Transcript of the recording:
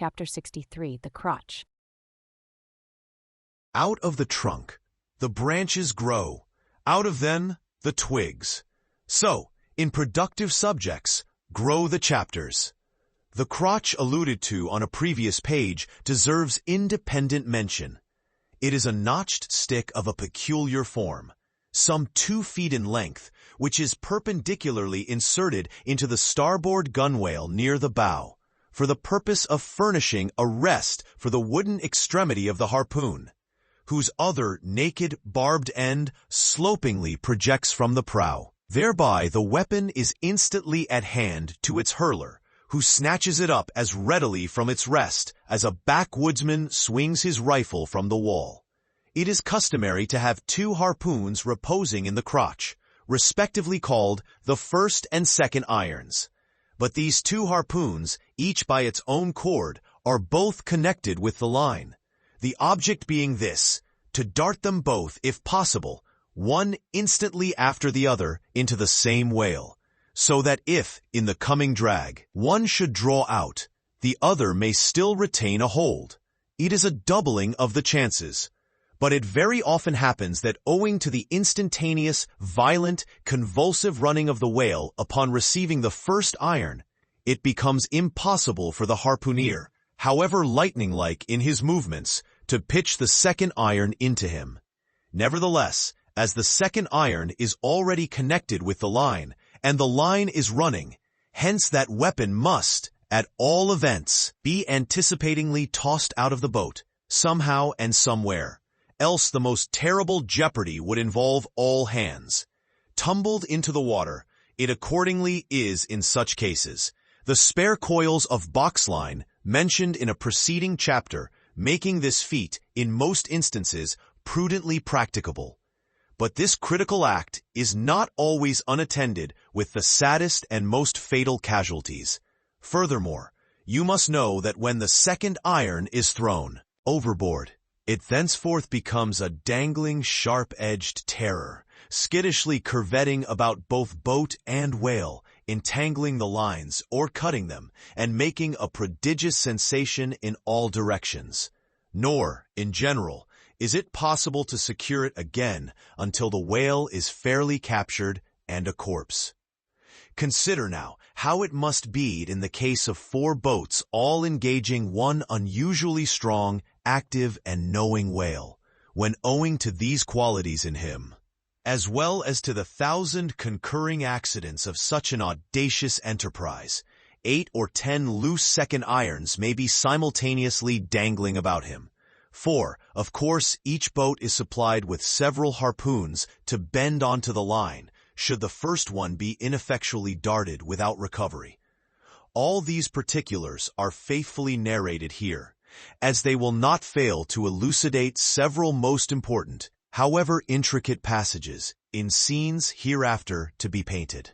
Chapter 63, The Crotch. Out of the trunk, the branches grow. Out of them, the twigs. So, in productive subjects, grow the chapters. The crotch alluded to on a previous page deserves independent mention. It is a notched stick of a peculiar form, some 2 feet in length, which is perpendicularly inserted into the starboard gunwale near the bow, for the purpose of furnishing a rest for the wooden extremity of the harpoon, whose other naked, barbed end slopingly projects from the prow. Thereby the weapon is instantly at hand to its hurler, who snatches it up as readily from its rest as a backwoodsman swings his rifle from the wall. It is customary to have 2 harpoons reposing in the crotch, respectively called the first and second irons. But these 2 harpoons, each by its own cord, are both connected with the line. The object being this, to dart them both, if possible, one instantly after the other into the same whale, so that if, in the coming drag, one should draw out, the other may still retain a hold. It is a doubling of the chances. But it very often happens that owing to the instantaneous, violent, convulsive running of the whale upon receiving the first iron, it becomes impossible for the harpooner, however lightning-like in his movements, to pitch the second iron into him. Nevertheless, as the second iron is already connected with the line, and the line is running, hence that weapon must, at all events, be anticipatingly tossed out of the boat, somehow and somewhere. Else the most terrible jeopardy would involve all hands. Tumbled into the water, it accordingly is in such cases, the spare coils of boxline mentioned in a preceding chapter, making this feat, in most instances, prudently practicable. But this critical act is not always unattended with the saddest and most fatal casualties. Furthermore, you must know that when the second iron is thrown overboard, it thenceforth becomes a dangling, sharp-edged terror, skittishly curvetting about both boat and whale, entangling the lines or cutting them, and making a prodigious sensation in all directions. Nor, in general, is it possible to secure it again until the whale is fairly captured and a corpse. Consider now how it must be in the case of 4 boats all engaging one unusually strong, active, and knowing whale, when owing to these qualities in him, as well as to the 1,000 concurring accidents of such an audacious enterprise, 8 or 10 loose second irons may be simultaneously dangling about him. For, of course, each boat is supplied with several harpoons to bend onto the line, should the first one be ineffectually darted without recovery. All these particulars are faithfully narrated here, as they will not fail to elucidate several most important, however intricate passages, in scenes hereafter to be painted.